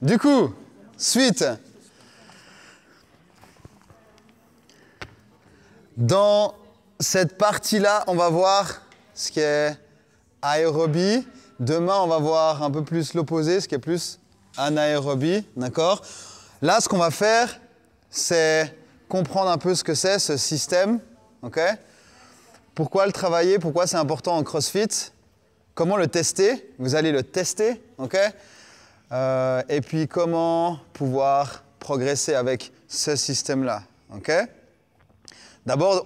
Du coup, suite. Dans cette partie-là, on va voir ce qui est aérobie. Demain, on va voir un peu plus l'opposé, ce qui est plus anaérobie. D'accord? Là, ce qu'on va faire, c'est comprendre un peu ce que c'est, ce système. Ok? Pourquoi le travailler? Pourquoi c'est important en CrossFit? Comment le tester? Vous allez le tester. Ok? Et puis, comment pouvoir progresser avec ce système-là. Ok? D'abord,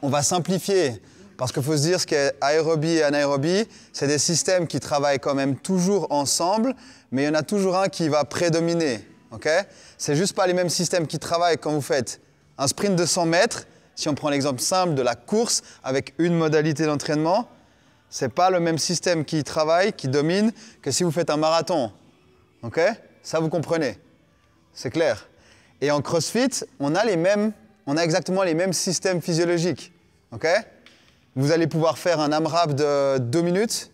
on va simplifier, parce qu'il faut se dire ce qu'est aérobie et anaérobie, c'est des systèmes qui travaillent quand même toujours ensemble, mais il y en a toujours un qui va prédominer. Okay? C'est juste pas les mêmes systèmes qui travaillent quand vous faites un sprint de 100 mètres, si on prend l'exemple simple de la course avec une modalité d'entraînement, c'est pas le même système qui travaille, qui domine, que si vous faites un marathon. Okay? Ça, vous comprenez. C'est clair. Et en CrossFit, on a exactement les mêmes systèmes physiologiques. Okay? Vous allez pouvoir faire un AMRAP de 2 minutes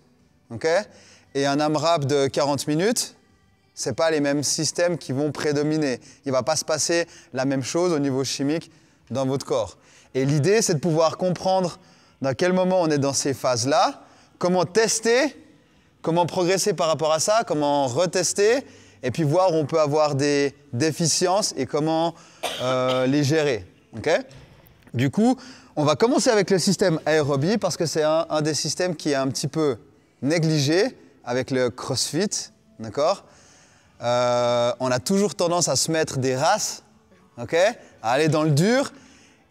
okay? Et un AMRAP de 40 minutes. Ce n'est pas les mêmes systèmes qui vont prédominer. Il ne va pas se passer la même chose au niveau chimique dans votre corps. Et l'idée, c'est de pouvoir comprendre dans quel moment on est dans ces phases-là, comment tester, comment progresser par rapport à ça, comment retester, et puis voir où on peut avoir des déficiences et comment les gérer. Okay? Du coup, on va commencer avec le système aérobie parce que c'est un des systèmes qui est un petit peu négligé avec le CrossFit. D'accord? On a toujours tendance à se mettre des races, okay? À aller dans le dur.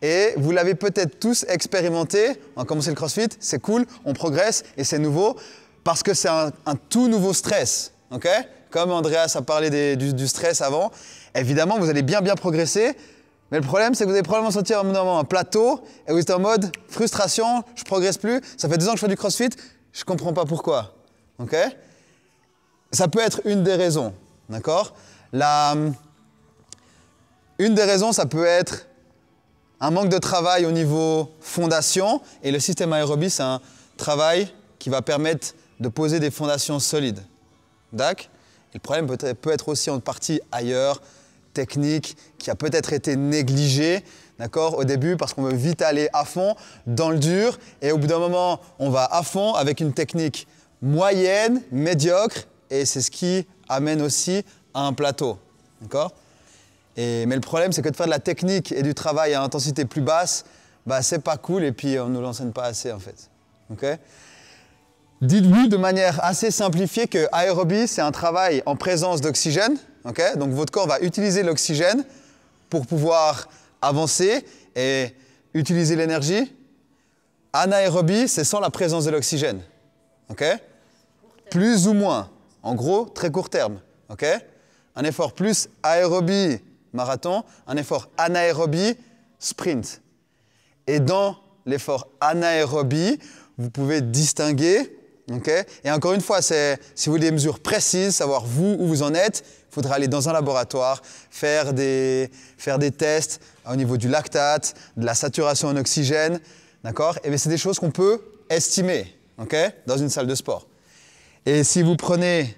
Et vous l'avez peut-être tous expérimenté. On a commencé le CrossFit, c'est cool, on progresse et c'est nouveau parce que c'est un tout nouveau stress. Okay? Comme Andreas a parlé du stress avant. Évidemment, vous allez bien progresser. Mais le problème, c'est que vous allez probablement sentir un moment un plateau et vous êtes en mode frustration, je ne progresse plus, ça fait 2 ans que je fais du CrossFit, je ne comprends pas pourquoi. Okay? Ça peut être une des raisons. D'accord? Une des raisons, ça peut être un manque de travail au niveau fondation. Et le système aérobie, c'est un travail qui va permettre de poser des fondations solides. D'accord? Et le problème peut être aussi en partie ailleurs, technique qui a peut-être été négligée, d'accord, au début parce qu'on veut vite aller à fond dans le dur et au bout d'un moment on va à fond avec une technique moyenne, médiocre et c'est ce qui amène aussi à un plateau, d'accord? Mais le problème c'est que de faire de la technique et du travail à intensité plus basse, bah c'est pas cool et puis on ne nous l'enseigne pas assez en fait, ok? Dites-vous de manière assez simplifiée que aérobie c'est un travail en présence d'oxygène. Okay? Donc votre corps va utiliser l'oxygène pour pouvoir avancer et utiliser l'énergie. Anaérobie, c'est sans la présence de l'oxygène. Okay? Plus ou moins. En gros, très court terme. Okay? Un effort plus aérobie, marathon. Un effort anaérobie, sprint. Et dans l'effort anaérobie, vous pouvez distinguer. Okay? Et encore une fois, si vous voulez des mesures précises, savoir vous où vous en êtes, il faudra aller dans un laboratoire, faire des tests au niveau du lactate, de la saturation en oxygène. D'accord? Et c'est des choses qu'on peut estimer okay? Dans une salle de sport. Et si vous prenez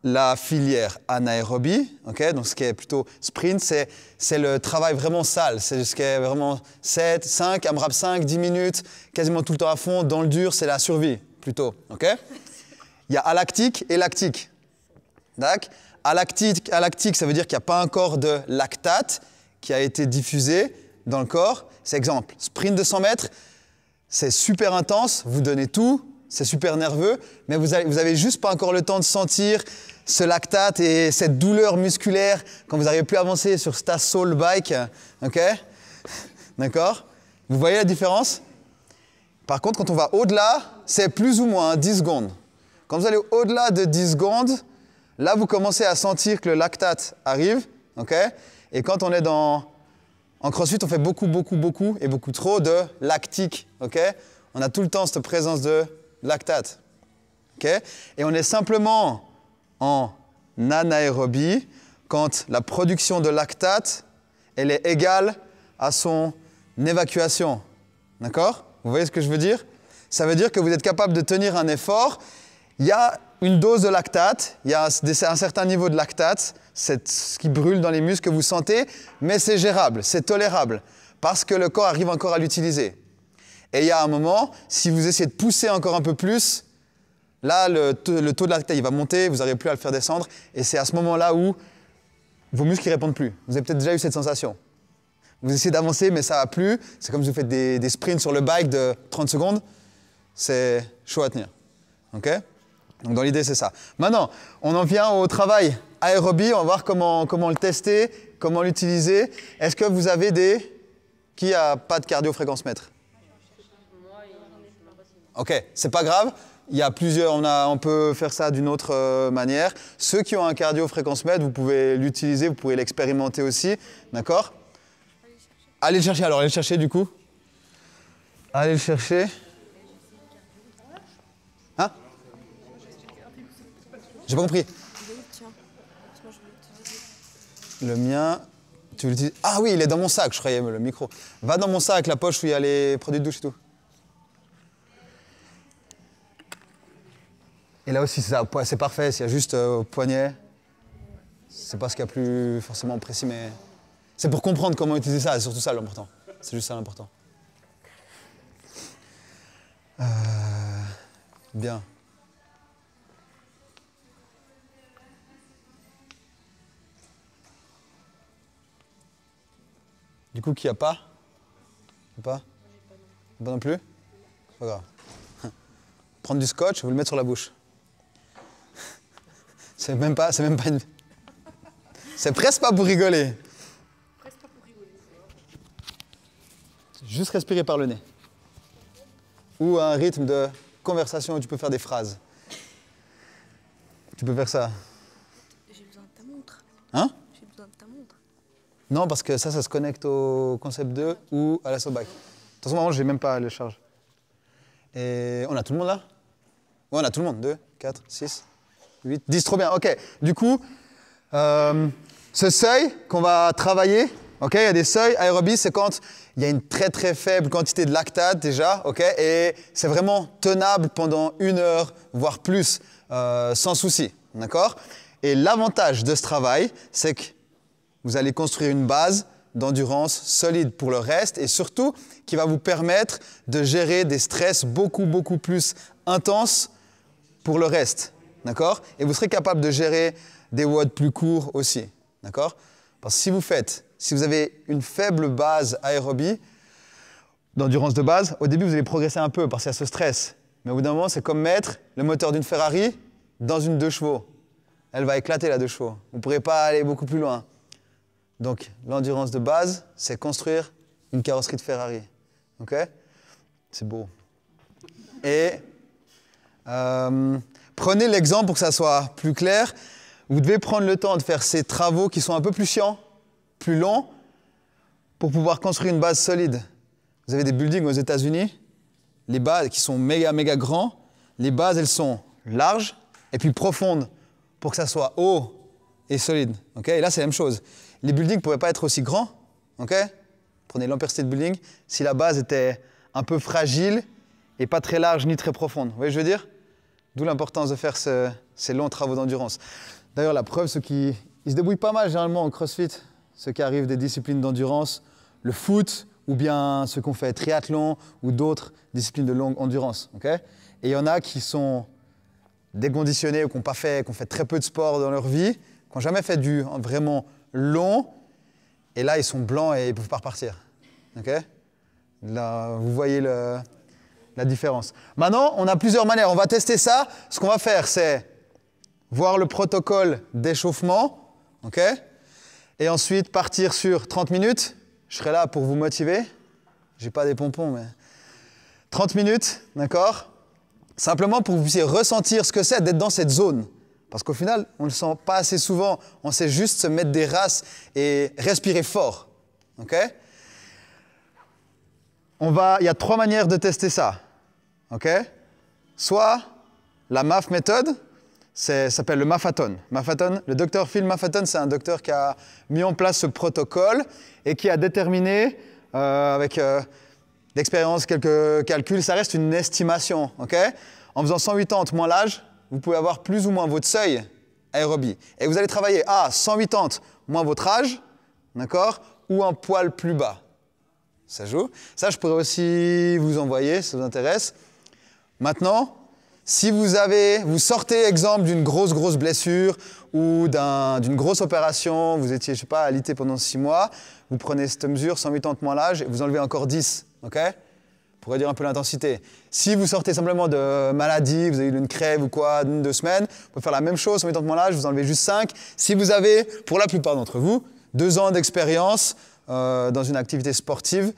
la filière anaérobie, okay? Donc ce qui est plutôt sprint, c'est le travail vraiment sale. C'est ce qui est vraiment 7, 5, AMRAP 5, 10 minutes, quasiment tout le temps à fond. Dans le dur, c'est la survie plutôt. Okay? Il y a alactique et lactique. D'accord? Alactique, ça veut dire qu'il n'y a pas encore de lactate qui a été diffusé dans le corps. C'est exemple, sprint de 100 mètres, c'est super intense, vous donnez tout, c'est super nerveux, mais vous avez juste pas encore le temps de sentir ce lactate et cette douleur musculaire quand vous n'arrivez plus à avancer sur Stas Soul Bike. Ok? D'accord? Vous voyez la différence? Par contre, quand on va au-delà, c'est plus ou moins 10 secondes. Quand vous allez au-delà de 10 secondes, là, vous commencez à sentir que le lactate arrive, okay? Et quand on est en CrossFit, on fait beaucoup et beaucoup trop de lactique, okay? On a tout le temps cette présence de lactate, okay? Et on est simplement en anaérobie quand la production de lactate, elle est égale à son évacuation, d'accord? Vous voyez ce que je veux dire? Ça veut dire que vous êtes capable de tenir un effort Il y a une dose de lactate, il y a un certain niveau de lactate, c'est ce qui brûle dans les muscles que vous sentez, mais c'est gérable, c'est tolérable, parce que le corps arrive encore à l'utiliser. Et il y a un moment, si vous essayez de pousser encore un peu plus, là, le taux de lactate il va monter, vous n'arrivez plus à le faire descendre, et c'est à ce moment-là où vos muscles ne répondent plus. Vous avez peut-être déjà eu cette sensation. Vous essayez d'avancer, mais ça ne va plus. C'est comme si vous faites des sprints sur le bike de 30 secondes. C'est chaud à tenir. OK ? Donc dans l'idée, c'est ça. Maintenant, on en vient au travail aérobie. On va voir comment le tester, comment l'utiliser. Est-ce que vous avez des... Qui n'a pas de cardio-fréquence-mètre ? OK, c'est pas grave. Il y a plusieurs, on peut faire ça d'une autre manière. Ceux qui ont un cardio-fréquence-mètre, vous pouvez l'utiliser, vous pouvez l'expérimenter aussi. D'accord ? Allez le chercher alors, allez le chercher du coup. Allez le chercher. Hein ? J'ai pas compris. Le mien, tu l'utilises. Ah oui, il est dans mon sac, je croyais le micro. Va dans mon sac, la poche où il y a les produits de douche et tout. Et là aussi, c'est parfait, s'il y a juste au poignet. C'est pas ce qu'il y a plus forcément précis, mais c'est pour comprendre comment utiliser ça, c'est surtout ça l'important. C'est juste ça l'important. Bien. Du coup, qui a pas ? Pas non plus ? Pas grave. Prendre du scotch, vous le mettre sur la bouche. C'est même pas une... C'est presque pas pour rigoler. Presque pas pour rigoler. Juste respirer par le nez. Ou un rythme de conversation où tu peux faire des phrases. Tu peux faire ça. J'ai besoin de ta montre. Hein ? J'ai besoin de ta montre. Non, parce que ça se connecte au concept 2 ou à la SOBAC. De toute façon, moi, je n'ai même pas les charges. Et on a tout le monde là ? Ouais, on a tout le monde. 2, 4, 6, 8, 10, trop bien. OK. Du coup, ce seuil qu'on va travailler, OK, il y a des seuils. Aérobie, c'est quand il y a une très très faible quantité de lactate déjà, OK, et c'est vraiment tenable pendant 1 heure, voire plus, sans souci. D'accord ? Et l'avantage de ce travail, c'est que vous allez construire une base d'endurance solide pour le reste et surtout qui va vous permettre de gérer des stress beaucoup plus intenses pour le reste, d'accord ? Et vous serez capable de gérer des WOD plus courts aussi, d'accord ? Parce que si vous avez une faible base aérobie, d'endurance de base, au début vous allez progresser un peu parce qu'il y a ce stress. Mais au bout d'un moment, c'est comme mettre le moteur d'une Ferrari dans une 2 chevaux. Elle va éclater la 2 chevaux. Vous ne pourrez pas aller beaucoup plus loin. Donc, l'endurance de base, c'est construire une carrosserie de Ferrari. OK ? C'est beau. Et prenez l'exemple pour que ça soit plus clair. Vous devez prendre le temps de faire ces travaux qui sont un peu plus chiants, plus longs, pour pouvoir construire une base solide. Vous avez des buildings aux États-Unis, les bases qui sont méga grands. Les bases, elles sont larges et puis profondes pour que ça soit haut et solide. OK ? Et là, c'est la même chose. Les buildings ne pouvaient pas être aussi grands. OK ? Prenez l'Empire State Building. Si la base était un peu fragile et pas très large ni très profonde. Vous voyez ce que je veux dire ? D'où l'importance de faire ces longs travaux d'endurance. D'ailleurs, la preuve, ils se débrouillent pas mal généralement en CrossFit, ceux qui arrivent des disciplines d'endurance, le foot ou bien ceux qui ont fait triathlon ou d'autres disciplines de longue endurance. OK ? Et il y en a qui sont déconditionnés ou qui ont fait très peu de sport dans leur vie, qui n'ont jamais fait du vraiment long, et là, ils sont blancs et ils ne peuvent pas repartir. Okay ? Là, vous voyez la différence. Maintenant, on a plusieurs manières. On va tester ça. Ce qu'on va faire, c'est voir le protocole d'échauffement, okay ? Et ensuite partir sur 30 minutes. Je serai là pour vous motiver. Je n'ai pas des pompons, mais 30 minutes, d'accord ? Simplement pour que vous puissiez ressentir ce que c'est d'être dans cette zone. Parce qu'au final, on ne le sent pas assez souvent. On sait juste se mettre des races et respirer fort. Okay ? Il y a 3 manières de tester ça. Okay ? Soit la MAF méthode, ça s'appelle le Mafathon. Le docteur Phil Mafathon, c'est un docteur qui a mis en place ce protocole et qui a déterminé, avec l'expérience, quelques calculs, ça reste une estimation. Okay ? En faisant 180 moins l'âge, vous pouvez avoir plus ou moins votre seuil aérobie. Et vous allez travailler à 180 moins votre âge, d'accord, ou un poil plus bas. Ça joue. Ça, je pourrais aussi vous envoyer, si ça vous intéresse. Maintenant, si vous sortez, exemple, d'une grosse blessure ou d'une grosse opération, vous étiez, je sais pas, alité pendant 6 mois, vous prenez cette mesure, 180 moins l'âge, et vous enlevez encore 10, ok? Pour réduire un peu l'intensité. Si vous sortez simplement de maladie, vous avez eu une crève ou quoi, 2 semaines, vous pouvez faire la même chose, 180 moins l'âge, vous enlevez juste 5. Si vous avez, pour la plupart d'entre vous, 2 ans d'expérience dans une activité sportive,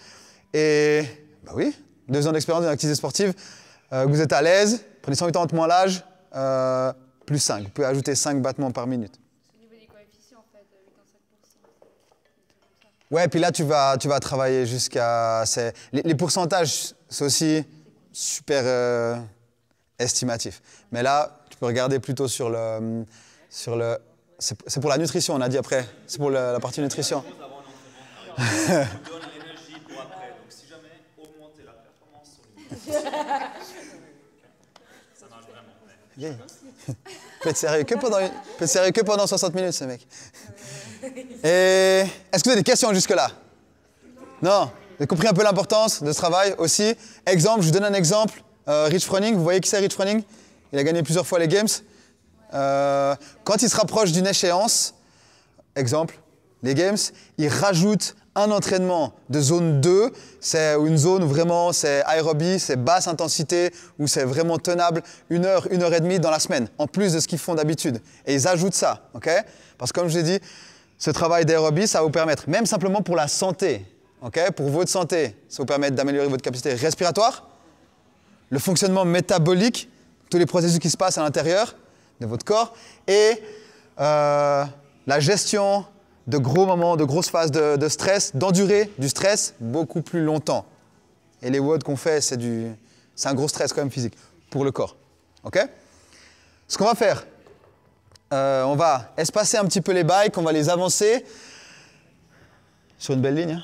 et, bah oui, 2 ans d'expérience dans une activité sportive, vous êtes à l'aise, prenez 180 moins l'âge, plus 5. Vous pouvez ajouter 5 battements par minute. C'est au niveau des coefficients, en fait, 8,5%. Ouais, puis là, tu vas travailler jusqu'à... Les pourcentages, c'est aussi super estimatif. Mais là, tu peux regarder plutôt sur le c'est pour la nutrition, on a dit après. C'est pour la partie nutrition. Il peut être sérieux que pendant 60 minutes, ce mec. Et est-ce que vous avez des questions jusque-là? Non? Vous avez compris un peu l'importance de ce travail aussi? Exemple, je vous donne un exemple. Rich Froning, vous voyez qui c'est Rich Froning? Il a gagné plusieurs fois les Games. Quand il se rapproche d'une échéance, exemple, les Games, il rajoute un entraînement de zone 2, c'est une zone où vraiment c'est aérobie, c'est basse intensité, où c'est vraiment tenable 1 heure, 1 heure et demie dans la semaine, en plus de ce qu'ils font d'habitude. Et ils ajoutent ça, ok? Parce que comme je l'ai dit, ce travail d'aérobie, ça va vous permettre, même simplement pour la santé, ok? Pour votre santé, ça va vous permettre d'améliorer votre capacité respiratoire, le fonctionnement métabolique, tous les processus qui se passent à l'intérieur de votre corps, et la gestion de gros moments, de grosses phases de stress, d'endurer du stress beaucoup plus longtemps. Et les WOD qu'on fait, c'est un gros stress quand même physique pour le corps. Ok? Ce qu'on va faire, on va espacer un petit peu les bikes, on va les avancer sur une belle ligne. Hein.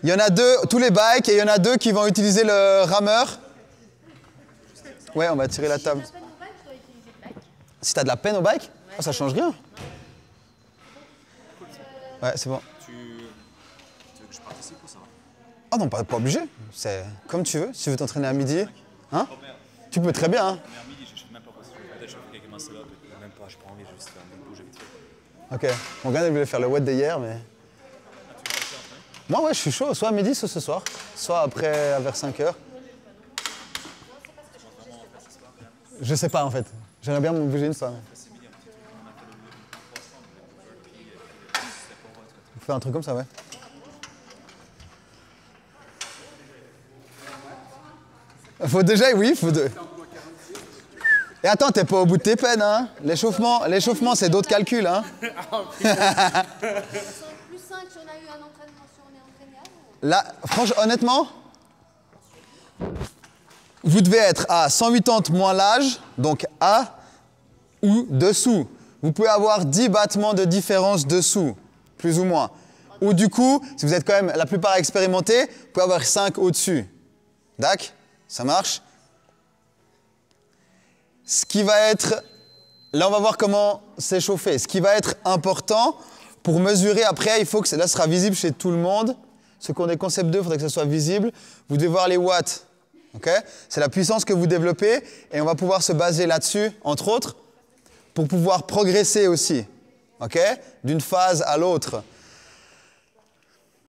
Il y en a 2, tous les bikes, et il y en a 2 qui vont utiliser le rameur. Ouais, on va tirer la table. Si tu as de la peine au bike, oh, ça change rien. Ouais, c'est bon. Tu veux que je participe ou ça va? Oh non, pas obligé. C'est comme tu veux. Si tu veux t'entraîner à midi, hein? Tu peux très bien. Hein? Mais à midi, je ne sais même pas quoi. Peut-être je fais quelques masses là, même pas, je prends envie, juste faire un bouger vite fait. Ok. Mon gars, il voulait faire le WOD d'hier, mais... Moi, ouais, je suis chaud. Soit à midi, soit ce soir. Soit après, vers 5 h. Je sais pas, en fait. J'aimerais bien me bouger une fois. On fait un truc comme ça, ouais. Faut déjà, oui, faut deux. Et attends, t'es pas au bout de tes peines, hein. L'échauffement, c'est d'autres calculs, hein. Plus 5 si on a eu un entraînement, si on est entraîné avant. Là, franchement, honnêtement, vous devez être à 180 moins l'âge, donc à ou dessous. Vous pouvez avoir 10 battements de différence dessous, plus ou moins. Ou du coup, si vous êtes quand même la plupart expérimentés, vous pouvez avoir 5 au-dessus. D'accord? Ça marche? Ce qui va être... Là, on va voir comment s'échauffer. Ce qui va être important pour mesurer après, il faut que là, ce sera visible chez tout le monde. Ceux qui ont des concepts 2, il faudrait que ça soit visible. Vous devez voir les watts. Okay? C'est la puissance que vous développez et on va pouvoir se baser là-dessus, entre autres, pour pouvoir progresser aussi. Okay? D'une phase à l'autre.